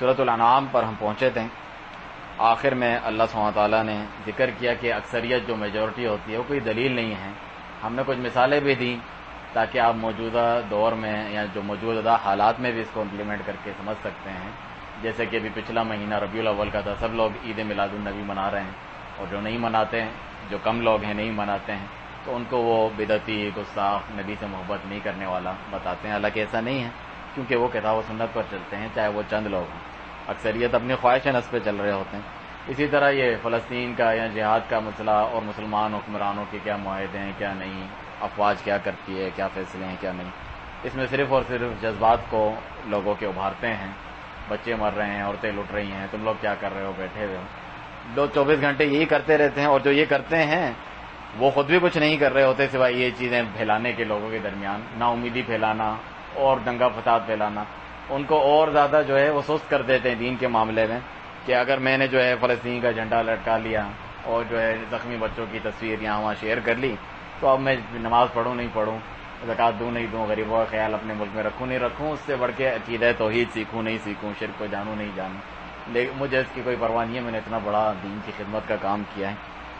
سورۃ الانعام پر ہم پہنچے تھے. آخر میں اللہ سبحانہ وتعالیٰ نے ذکر کیا کہ اکثریت جو میجورٹی ہوتی ہے وہ کوئی دلیل نہیں ہے. ہم نے کچھ مثالیں بھی دیں تاکہ آپ موجودہ دور میں یا جو موجودہ حالات میں بھی اس کو امپلیمنٹ کر کے سمجھ سکتے ہیں. جیسے کہ ابھی پچھلا مہینہ ربیع الاول کا تھا, سب لوگ عید میلاد النبی منا رہے ہیں, اور جو نہیں مناتے ہیں, جو کم لوگ ہیں نہیں مناتے ہیں, تو ان کو وہ بدعتی, گستاخ, نبی سے محبت نہیں کرنے والا بتاتے ہیں. حالانکہ ایسا نہیں ہے, کیونکہ وہ کتاب و سنت پر چلتے ہیں, چاہے وہ چند لوگ ہوں. اکثریت اپنی خواہش نفس پہ چل رہے ہوتے ہیں. اسی طرح یہ فلسطین کا یا جہاد کا مسئلہ اور مسلمان حکمرانوں کے کیا معاہدے ہیں کیا نہیں, افواج کیا کرتی ہے, کیا فیصلے ہیں کیا نہیں, اس میں صرف اور صرف جذبات کو لوگوں کے ابھارتے ہیں. بچے مر رہے ہیں, عورتیں لٹ رہی ہیں, تم لوگ کیا کر رہے ہو, بیٹھے ہوئے ہو. لوگ 24 گھنٹے یہی کرتے رہتے ہیں, اور جو یہ کرتے ہیں وہ خود بھی کچھ نہیں کر رہے ہوتے سوائے یہ چیزیں پھیلانے کے, لوگوں کے درمیان نا امیدی پھیلانا اور دنگا فساد پھیلانا. ان کو اور زیادہ جو ہے وہ سست کر دیتے ہیں دین کے معاملے میں, کہ اگر میں نے جو ہے فلسطین کا جھنڈا لٹکا لیا اور جو ہے زخمی بچوں کی تصویر یہاں وہاں شیئر کر لی, تو اب میں نماز پڑھوں نہیں پڑھوں, زکوٰۃ دوں نہیں دوں, غریبوں کا خیال اپنے ملک میں رکھوں نہیں رکھوں, اس سے بڑھ کے عقیدہ توحید سیکھوں نہیں سیکھوں, شرک کو جانوں نہیں جانوں, لیکن مجھے اس کی کوئی پرواہ نہیں ہے, میں نے اتنا بڑا دین کی خدمت کا کام کیا ہے.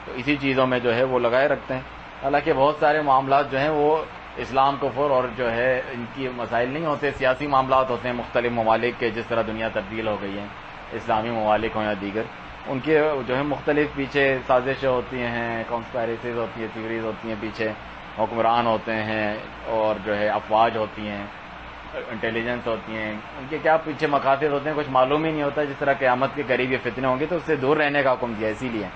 تو اسی چیزوں میں جو ہے وہ لگائے رکھتے ہیں. حالانکہ بہت سارے معاملات جو ہیں وہ اسلام کفر اور جو ہے ان کی مسائل نہیں ہوتے, سیاسی معاملات ہوتے ہیں مختلف ممالک کے. جس طرح دنیا تبدیل ہو گئی ہے, اسلامی ممالک ہوں یا دیگر, ان کے جو ہے مختلف پیچھے سازشیں ہوتی ہیں, کانسپائریسیز ہوتی ہیں, تھیوریز ہوتی ہیں, پیچھے حکمران ہوتے ہیں, اور جو ہے افواج ہوتی ہیں, انٹیلیجنس ہوتی ہیں, ان کے کیا پیچھے مقاصد ہوتے ہیں کچھ معلوم ہی نہیں ہوتا. جس طرح قیامت کے قریب یہ فتنے ہوں گے تو اس سے دور رہنے کا حکم دیا. اسی لیے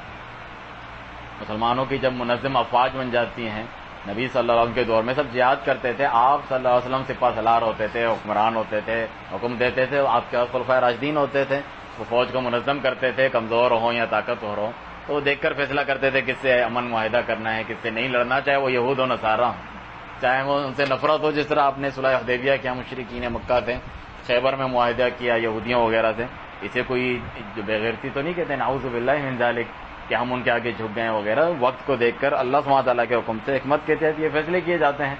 مسلمانوں کی جب منظم افواج بن جاتی ہیں, نبی صلی اللہ علیہ وسلم کے دور میں سب جہاد کرتے تھے, آپ صلی اللہ علیہ وسلم سپہ سالار ہوتے تھے, حکمران ہوتے تھے, حکم دیتے تھے, آپ کے خلفائے راشدین ہوتے تھے, وہ فوج کو منظم کرتے تھے, کمزور ہو یا طاقتور ہو, تو وہ دیکھ کر فیصلہ کرتے تھے کس سے امن معاہدہ کرنا ہے, کس سے نہیں لڑنا, چاہے وہ یہود و نصارہ ہوں, چاہے وہ ان سے نفرت ہو. جس طرح آپ نے صلح حدیبیہ کیا مشرکین مکہ سے, خیبر میں معاہدہ کیا یہودیوں وغیرہ سے, اسے کوئی جو بےغیرتی تو نہیں کہتے, نعوذ باللہ من ذالک, کہ ہم ان کے آگے جھک گئے وغیرہ. وقت کو دیکھ کر اللہ سبحانہ تعالیٰ کے حکم سے حکمت کے تحت یہ فیصلے کیے جاتے ہیں.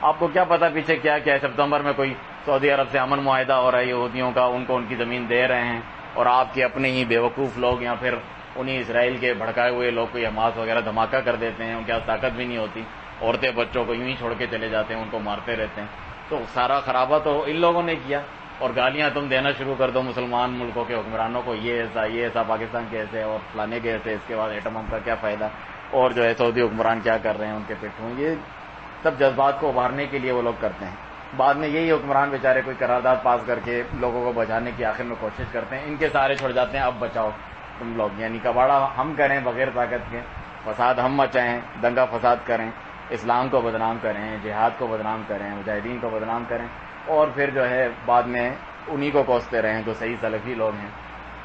آپ کو کیا پتا پیچھے کیا کیا ہے. سپتمبر میں کوئی سعودی عرب سے امن معاہدہ ہو رہا ہے یہودیوں کا, ان کو ان کی زمین دے رہے ہیں, اور آپ کے اپنے ہی بیوقوف لوگ یا پھر انہیں اسرائیل کے بھڑکائے ہوئے لوگ کوئی حماس وغیرہ دھماکہ کر دیتے ہیں. ان کے پاس طاقت بھی نہیں ہوتی, عورتیں بچوں کو یوں ہی چھوڑ کے چلے جاتے ہیں, ان کو مارتے رہتے ہیں. تو سارا خرابہ تو ان لوگوں نے کیا, اور گالیاں تم دینا شروع کر دو مسلمان ملکوں کے حکمرانوں کو, یہ ایسا پاکستان کے ایسے اور فلانے کے ایسے, اس کے بعد ایٹم بم کا کیا فائدہ, اور جو ہے سعودی حکمران کیا کر رہے ہیں ان کے پیٹھوں. یہ سب جذبات کو ابھارنے کے لیے وہ لوگ کرتے ہیں. بعد میں یہی حکمران بیچارے کوئی قرارداد پاس کر کے لوگوں کو بچانے کی آخر میں کوشش کرتے ہیں, ان کے سارے چھوڑ جاتے ہیں, اب بچاؤ تم لوگ, یعنی کباڑا ہم کریں بغیر طاقت کے, فساد ہم مچائیں, دنگا فساد کریں, اسلام کو بدنام کریں, جہاد کو بدنام کریں, مجاہدین کو بدنام کریں, اور پھر جو ہے بعد میں انہی کو کوستے رہیں جو صحیح سلفی لوگ ہیں,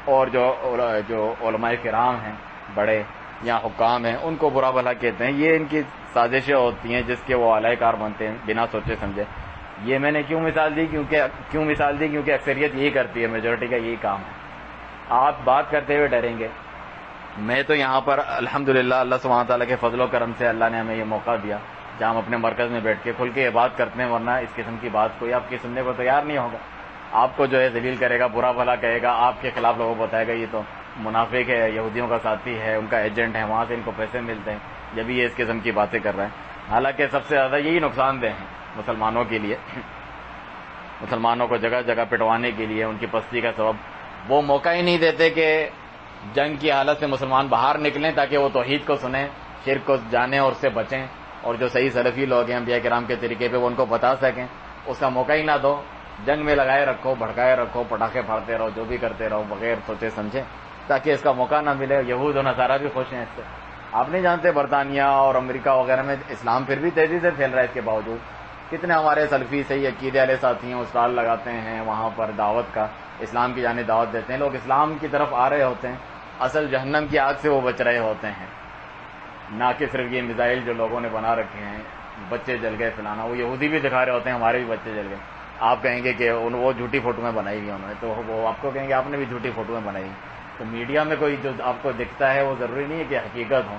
اور جو علماء کرام ہیں بڑے یا حکام ہیں, ان کو برا بھلا کہتے ہیں. یہ ان کی سازشیں ہوتی ہیں جس کے وہ اعلی کار بنتے ہیں بنا سوچے سمجھے. یہ میں نے کیوں مثال دی, کیونکہ اکثریت یہی کرتی ہے, میجورٹی کا یہی کام ہے. آپ بات کرتے ہوئے ڈریں گے. میں تو یہاں پر الحمدللہ اللہ سبحانہ تعالیٰ کے فضل و کرم سے اللہ نے ہمیں یہ موقع دیا جہاں ہم اپنے مرکز میں بیٹھ کے کھل کے یہ بات کرتے ہیں, ورنہ اس قسم کی بات کوئی آپ کی سننے کو تیار نہیں ہوگا. آپ کو جو ہے ذلیل کرے گا, برا بھلا کہے گا, آپ کے خلاف لوگوں کو بتائے گا یہ تو منافق ہے, یہودیوں کا ساتھی ہے, ان کا ایجنٹ ہے, وہاں سے ان کو پیسے ملتے ہیں, جب یہ اس قسم کی باتیں کر رہے ہیں. حالانکہ سب سے زیادہ یہی نقصان دہ ہیں مسلمانوں کے لیے. مسلمانوں کو جگہ جگہ پٹوانے کے لیے ان کی پستی کا سبب وہ موقع ہی نہیں دیتے کہ جنگ کی حالت سے مسلمان باہر نکلیں تاکہ وہ توحید کو سنیں, شرک کو جانیں اور اس سے بچیں, اور جو صحیح سلفی لوگ ہیں انبیاء کرام کے طریقے پہ وہ ان کو بتا سکیں. اس کا موقع ہی نہ دو, جنگ میں لگائے رکھو, بھڑکائے رکھو, پٹاخے پھاڑتے رہو, جو بھی کرتے رہو بغیر سوچے سمجھے, تاکہ اس کا موقع نہ ملے. یہود و نصارہ بھی خوش ہیں اس سے. آپ نہیں جانتے برطانیہ اور امریکہ وغیرہ میں اسلام پھر بھی تیزی سے پھیل رہا ہے. اس کے باوجود کتنے ہمارے سلفی صحیح عقیدے والے ساتھی ہیں, اسٹال لگاتے ہیں وہاں پر دعوت کا, اسلام کی جانب دعوت دیتے ہیں. لوگ اسلام کی طرف آ رہے ہوتے ہیں, اصل جہنم کی آگ سے وہ بچ رہے ہوتے ہیں. نہ کہ صرف یہ میزائل جو لوگوں نے بنا رکھے ہیں, بچے جل گئے فلانا, وہ یہودی بھی دکھا رہے ہوتے ہیں ہمارے بھی بچے جل گئے. آپ کہیں گے کہ وہ جھوٹی فوٹو میں بنائی ہوئی انہوں نے, تو وہ آپ کو کہیں گے آپ نے بھی جھوٹی فوٹو میں بنائی. تو میڈیا میں کوئی جو آپ کو دکھتا ہے وہ ضروری نہیں ہے کہ حقیقت ہو.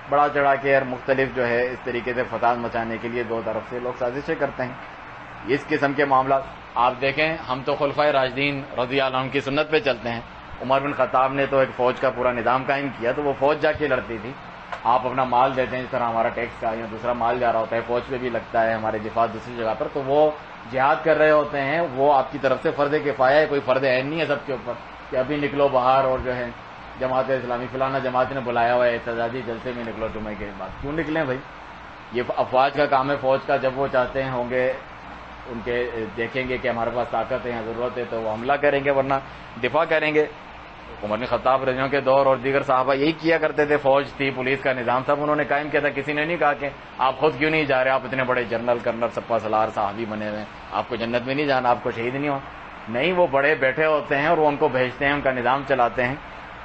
بڑا چڑھا کے اور مختلف جو ہے اس طریقے سے فساد مچانے کے لیے دو طرف سے لوگ سازشیں کرتے ہیں. اس قسم کے معاملات آپ دیکھیں ہم تو خلفائے راشدین رضی اللہ عنہ کی سنت پہ چلتے ہیں. عمر بن خطاب نے تو ایک فوج کا پورا نظام قائم کیا, تو وہ فوج جا کے لڑتی تھی. آپ اپنا مال دیتے ہیں, جس طرح ہمارا ٹیکس کا یا دوسرا مال جا رہا ہوتا ہے, فوج پہ بھی لگتا ہے, ہمارے دفاع دوسری جگہ پر, تو وہ جہاد کر رہے ہوتے ہیں. وہ آپ کی طرف سے فرض کفایہ ہے, کوئی فرض عین نہیں ہے سب کے اوپر کہ ابھی نکلو باہر اور جو ہے جماعت اسلامی فلانا جماعت نے بلایا ہوا ہے احتجاجی جلسے میں نکلو جمعے کے بعد. کیوں نکلیں بھائی؟ یہ افواج کا کام ہے. فوج کا جب وہ چاہتے ہیں ہوں گے, ان کے دیکھیں گے کہ ہمارے پاس طاقت ہے یا ضرورت ہے تو وہ حملہ کریں گے, ورنہ دفاع کریں گے. عمر بن خطاب رضی اللہ عنہ کے دور اور دیگر صحابہ یہی کیا کرتے تھے. فوج تھی, پولیس کا نظام تھا, انہوں نے قائم کیا تھا. کسی نے نہیں کہا کہ آپ خود کیوں نہیں جا رہے, آپ اتنے بڑے جنرل کرنل سپہ سالار صحابی بنے ہوئے, آپ کو جنت میں نہیں جانا, آپ کو شہید نہیں ہو. نہیں, وہ بڑے بیٹھے ہوتے ہیں اور وہ ان کو بھیجتے ہیں, ان کا نظام چلاتے ہیں.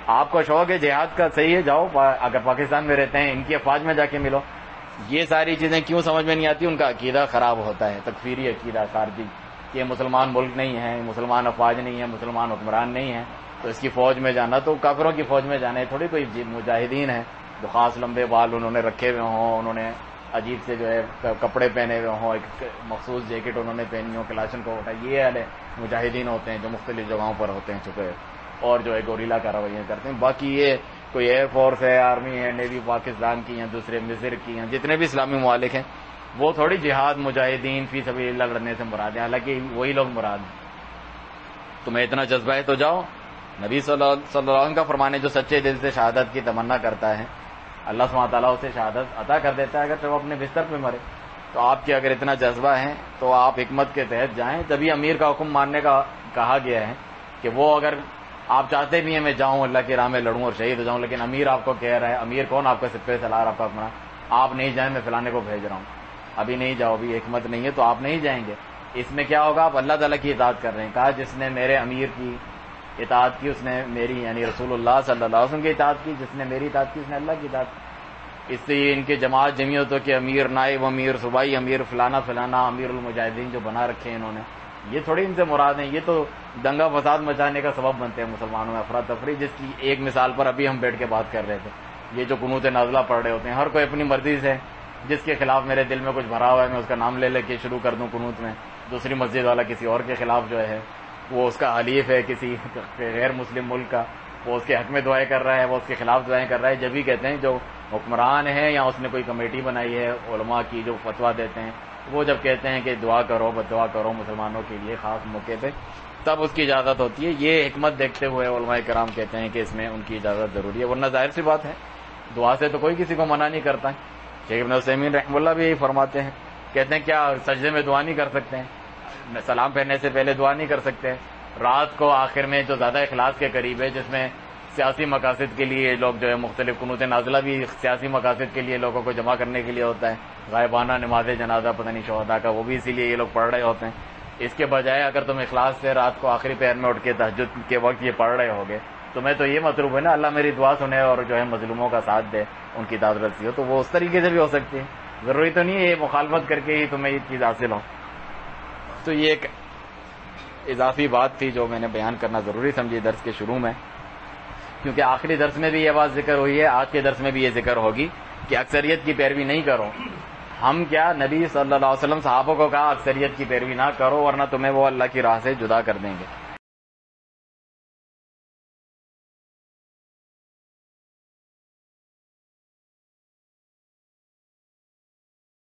آپ کو شوق ہے جہاد کا, صحیح ہے, جاؤ. اگر پاکستان میں رہتے ہیں ان کی افواج میں جا کے ملو. یہ ساری چیزیں کیوں سمجھ میں نہیں آتی؟ ان کا عقیدہ خراب ہوتا ہے, تکفیری عقیدہ خارجی, کہ یہ مسلمان ملک نہیں ہے, مسلمان افواج نہیں ہے, مسلمان حکمران نہیں ہے, تو اس کی فوج میں جانا تو کافروں کی فوج میں جانا ہے. تھوڑی کوئی مجاہدین ہیں جو خاص لمبے بال انہوں نے رکھے ہوئے ہوں, انہوں نے عجیب سے جو ہے کپڑے پہنے ہوئے ہوں, ایک مخصوص جیکٹ انہوں نے پہنی ہو, کلاشن کو اٹھا, یہ والے مجاہدین ہوتے ہیں جو مختلف جگہوں پر ہوتے ہیں چھپے اور جو ہے گوریلا کارروائیاں کرتے ہیں. باقی یہ کوئی ایئر فورس ہے, آرمی ہے, نیوی پاکستان کی یا دوسرے مصر کی یا جتنے بھی اسلامی ممالک ہیں, وہ تھوڑی جہاد مجاہدین فی سبیل اللہ لڑنے سے مراد ہیں, حالانکہ وہی لوگ مراد ہیں. تمہیں اتنا جذبہ ہے تو جاؤ. نبی صلی اللہ علیہ وسلم کا فرمان ہے, جو سچے دل سے شہادت کی تمنا کرتا ہے اللہ سبحانہ تعالیٰ اسے شہادت عطا کر دیتا ہے, اگر وہ اپنے بستر پہ مرے. تو آپ کے اگر اتنا جذبہ ہے تو آپ حکمت کے تحت جائیں. جبھی امیر کا حکم ماننے کا کہا گیا ہے کہ وہ اگر آپ چاہتے بھی ہیں میں جاؤں اللہ کی راہ میں لڑوں اور شہید ہو جاؤں, لیکن امیر آپ کو کہہ رہا ہے, امیر کون, آپ کا سپہ سالار, آپ کا اپنا, آپ نہیں جائیں, میں فلانے کو بھیج رہا ہوں, ابھی نہیں جاؤ, ابھی حکمت نہیں ہے, تو آپ نہیں جائیں گے. اس میں کیا ہوگا؟ آپ اللہ تعالیٰ کی اطاعت کر رہے ہیں. کہا جس نے میرے امیر کی اطاعت کی اس نے میری, یعنی رسول اللہ صلی اللہ علیہ وسلم کی اطاعت کی, جس نے میری اطاعت کی اس نے اللہ کی اطاعت کی. اس سے ان کے جماعت جمعیتوں کے امیر, نائب امیر, صوبائی امیر, فلانا فلانا, امیر المجاہدین جو بنا رکھے ہیں انہوں نے, یہ تھوڑی ان سے مراد ہیں. یہ تو دنگا فساد مچانے کا سبب بنتے ہیں مسلمانوں میں, افراتفری, جس کی ایک مثال پر ابھی ہم بیٹھ کے بات کر رہے تھے. یہ جو قنوت نازلہ پڑھ رہے ہوتے ہیں, ہر کوئی اپنی مرضی سے, جس کے خلاف میرے دل میں کچھ بھرا ہوا ہے میں اس کا نام لے کے شروع کر دوں قنوت میں. دوسری مسجد والا کسی اور کے خلاف جو ہے وہ اس کا حلیف ہے کسی غیر مسلم ملک کا, وہ اس کے حق میں دعائیں کر رہا ہے, وہ اس کے خلاف دعائیں کر رہا ہے. جب ہی کہتے ہیں جو حکمران ہیں یا اس نے کوئی کمیٹی بنائی ہے علماء کی جو فتویٰ دیتے ہیں, وہ جب کہتے ہیں کہ دعا کرو بد دعا کرو مسلمانوں کے لیے خاص موقع پہ, تب اس کی اجازت ہوتی ہے. یہ حکمت دیکھتے ہوئے علماء کرام کہتے ہیں کہ اس میں ان کی اجازت ضروری ہے, ورنہ ظاہر سی بات ہے دعا سے تو کوئی کسی کو منع نہیں کرتا ہے. شیخ ابن عثیمین رحمہ اللہ بھی یہی فرماتے ہیں, کہتے ہیں کیا سجدے میں دعا نہیں کر سکتے ہیں, سلام پھیرنے سے پہلے دعا نہیں کر سکتے, رات کو آخر میں جو زیادہ اخلاص کے قریب ہے, جس میں سیاسی مقاصد کے لیے لوگ جو ہے مختلف قنوت نازلہ بھی سیاسی مقاصد کے لیے لوگوں کو جمع کرنے کے لیے ہوتا ہے, غائبانہ نماز جنازہ پتہ نہیں شہداء کا, وہ بھی اسی لیے یہ لوگ پڑھ رہے ہوتے ہیں. اس کے بجائے اگر تم اخلاص سے رات کو آخری پہر میں اٹھ کے تہجد کے وقت یہ پڑھ رہے ہوگے, تمہیں تو یہ مطلوب ہے نا اللہ میری دعا سنے اور جو ہے مظلوموں کا ساتھ دے, ان کی داد رسی ہو, تو وہ اس طریقے سے بھی ہو سکتی ہے. ضروری تو نہیں ہے یہ مخالفت کر کے ہی تمہیں یہ چیز حاصل ہو. تو یہ ایک اضافی بات تھی جو میں نے بیان کرنا ضروری سمجھی درس کے شروع میں, کیونکہ آخری درس میں بھی یہ بات ذکر ہوئی ہے, آج کے درس میں بھی یہ ذکر ہوگی کہ اکثریت کی پیروی نہیں کرو. ہم کیا, نبی صلی اللہ علیہ وسلم صحابہ کو کہا اکثریت کی پیروی نہ کرو ورنہ تمہیں وہ اللہ کی راہ سے جدا کر دیں گے.